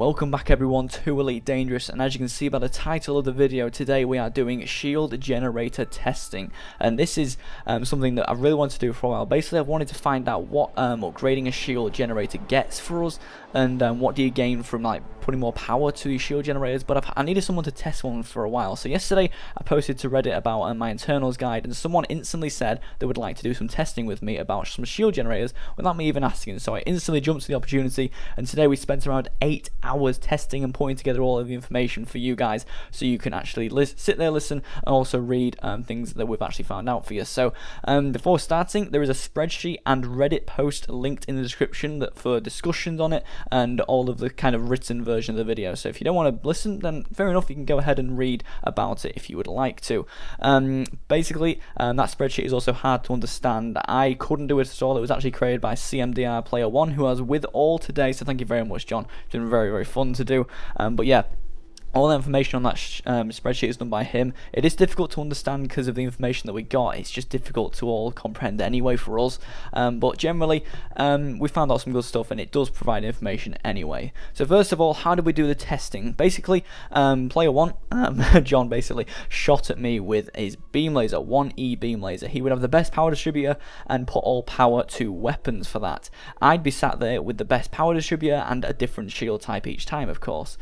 Welcome back everyone to Elite Dangerous, and as you can see by the title of the video, today we are doing shield generator testing, and this is something that I really wanted to do for a while. Basically, I wanted to find out what upgrading a shield generator gets for us, and what do you gain from like putting more power to these shield generators. But I needed someone to test one for a while, so yesterday I posted to Reddit about my internals guide, and someone instantly said they would like to do some testing with me about some shield generators without me even asking. So I instantly jumped to the opportunity, and today we spent around 8 hours testing and putting together all of the information for you guys, so you can actually sit there, listen, and also read things that we've actually found out for you. So before starting, there is a spreadsheet and Reddit post linked in the description for discussions on it and all of the kind of written version of the video. So if you don't want to listen, then fair enough, you can go ahead and read about it if you would like to. Basically, that spreadsheet is also hard to understand. I couldn't do it at all. It was actually created by cmdr player 1, who I was with all today, so thank you very much, John. It's been very, very fun to do. But yeah, all the information on that spreadsheet is done by him. It is difficult to understand because of the information that we got. It's just difficult to all comprehend anyway for us. But generally, we found out some good stuff, and it does provide information anyway. So first of all, how did we do the testing? Basically, player 1, John, basically shot at me with his beam laser, 1E beam laser. He would have the best power distributor and put all power to weapons for that. I'd be sat there with the best power distributor and a different shield type each time, of course.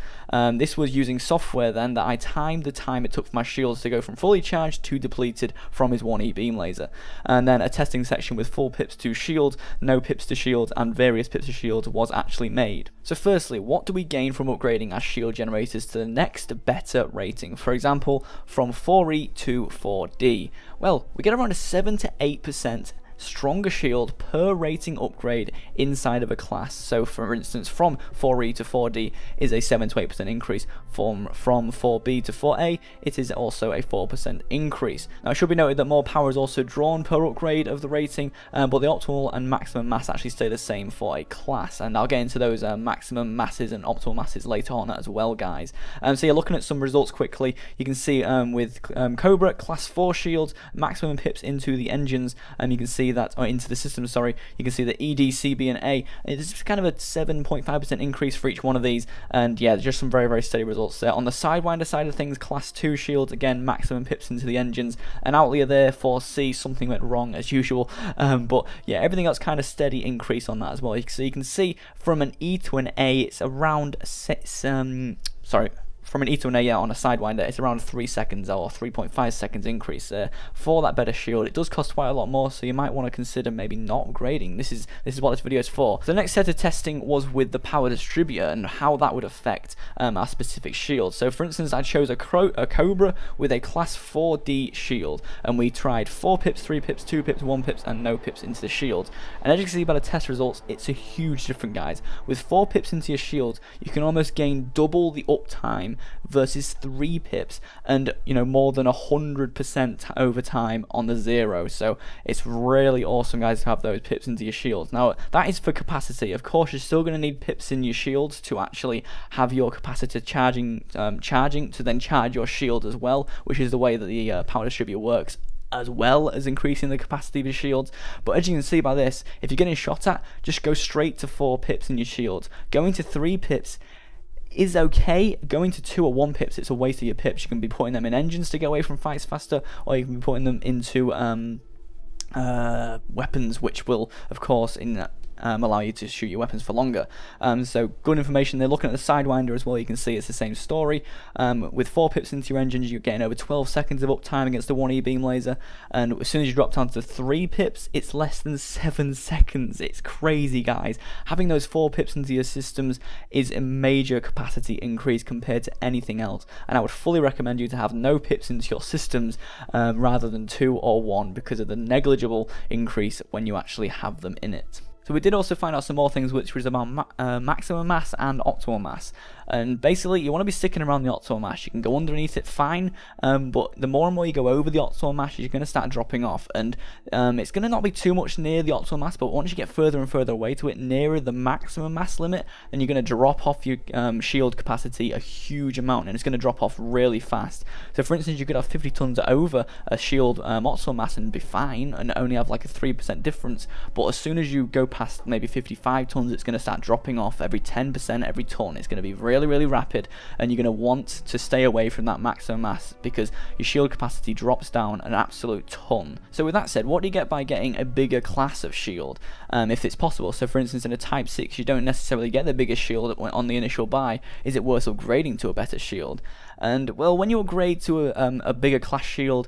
This was using software then that I timed the time it took for my shields to go from fully charged to depleted from his 1E beam laser, and then a testing section with full pips to shield, no pips to shield, and various pips to shield was actually made. So firstly, what do we gain from upgrading our shield generators to the next better rating? For example, from 4E to 4D. Well, we get around a 7 to 8% stronger shield per rating upgrade inside of a class. So for instance, from 4E to 4D is a 7 to 8% increase. From 4B to 4A, it is also a 4% increase. Now it should be noted that more power is also drawn per upgrade of the rating, but the optimal and maximum mass actually stay the same for a class, and I'll get into those maximum masses and optimal masses later on as well, guys. So you're looking at some results quickly. You can see with Cobra class 4 shields, maximum pips into the engines, and you can see that, or into the system, sorry, you can see the ED, CB, and A. It's kind of a 7.5% increase for each one of these, and yeah, just some very, very steady results there. On the Sidewinder side of things, class 2 shields, again, maximum pips into the engines. An outlier there for C, something went wrong as usual, but yeah, everything else kind of steady increase on that as well. So you can see from an E to an A, it's around from an E to an A, yeah, on a Sidewinder, it's around 3 seconds or 3.5 seconds increase there for that better shield. It does cost quite a lot more, so you might want to consider maybe not upgrading. This is what this video is for. So the next set of testing was with the power distributor and how that would affect our specific shield. So for instance, I chose a Cobra with a class 4D shield, and we tried 4 pips, 3 pips, 2 pips, 1 pips, and no pips into the shield. And as you can see by the test results, it's a huge difference, guys. With 4 pips into your shield, you can almost gain double the uptime versus 3 pips, and you know, more than 100% over time on the 0. So it's really awesome, guys, to have those pips into your shields. Now that is for capacity. Of course, you're still going to need pips in your shields to actually have your capacitor charging to then charge your shield as well, which is the way that the power distributor works, as well as increasing the capacity of your shields. But as you can see by this, if you're getting shot at, just go straight to 4 pips in your shields. Going to 3 pips is okay. Going to 2 or 1 pips, it's a waste of your pips. You can be putting them in engines to get away from fights faster, or you can be putting them into weapons, which will, of course, allow you to shoot your weapons for longer. So good information. They're looking at the Sidewinder as well. You can see it's the same story. With 4 pips into your engines, you're getting over 12 seconds of uptime against the 1E beam laser, and as soon as you drop down to 3 pips, it's less than 7 seconds. It's crazy, guys. Having those 4 pips into your systems is a major capacity increase compared to anything else, and I would fully recommend you to have no pips into your systems rather than 2 or 1, because of the negligible increase when you actually have them in it. So we did also find out some more things, which was about maximum mass and optimal mass. And basically, you want to be sticking around the optimal mass. You can go underneath it fine, but the more and more you go over the optimal mass, you're going to start dropping off. And it's going to not be too much near the optimal mass, but once you get further and further away to it, nearer the maximum mass limit, then you're going to drop off your shield capacity a huge amount, and it's going to drop off really fast. So for instance, you could have 50 tons over a shield optimal mass and be fine, and only have like a 3% difference. But as soon as you go past maybe 55 tons, it's going to start dropping off every 10% every ton. It's going to be really, really rapid, and you're going to want to stay away from that maximum mass because your shield capacity drops down an absolute ton. So with that said, what do you get by getting a bigger class of shield if it's possible? So for instance, in a Type 6, you don't necessarily get the biggest shield on the initial buy. Is it worth upgrading to a better shield? And well, when you upgrade to a bigger class shield,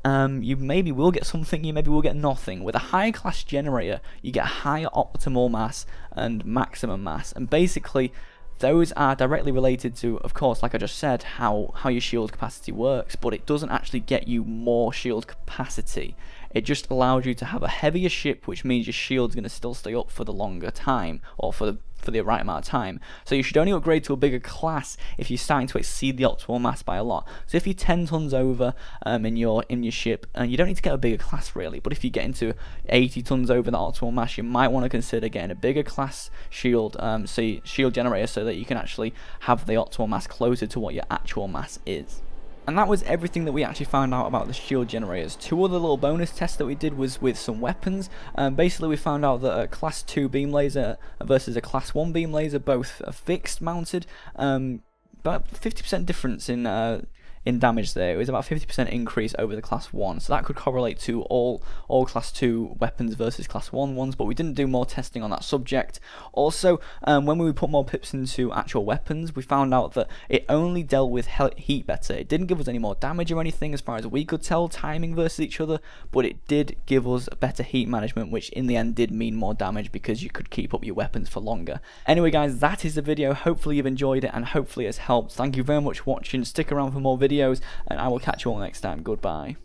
you maybe will get something, you maybe will get nothing. With a higher class generator, you get higher optimal mass and maximum mass, and basically those are directly related to, of course, like I just said, how your shield capacity works, but it doesn't actually get you more shield capacity. It just allows you to have a heavier ship, which means your shield's going to still stay up for the longer time, or for the right amount of time. So you should only upgrade to a bigger class if you're starting to exceed the optimal mass by a lot. So if you're 10 tons over in your ship, you don't need to get a bigger class really, but if you get into 80 tons over the optimal mass, you might want to consider getting a bigger class shield, shield generator, so that you can actually have the optimal mass closer to what your actual mass is. And that was everything that we actually found out about the shield generators. Two other little bonus tests that we did was with some weapons. Basically we found out that a class 2 beam laser versus a class 1 beam laser, both are fixed mounted, about 50% difference in damage there. It was about 50% increase over the class 1, so that could correlate to all class 2 weapons versus class 1 ones, but we didn't do more testing on that subject. Also, when we put more pips into actual weapons, we found out that it only dealt with heat better. It didn't give us any more damage or anything as far as we could tell, timing versus each other, but it did give us better heat management, which in the end did mean more damage because you could keep up your weapons for longer. Anyway guys, that is the video. Hopefully you've enjoyed it and hopefully it's helped. Thank you very much for watching. Stick around for more videos, and I will catch you all next time. Goodbye.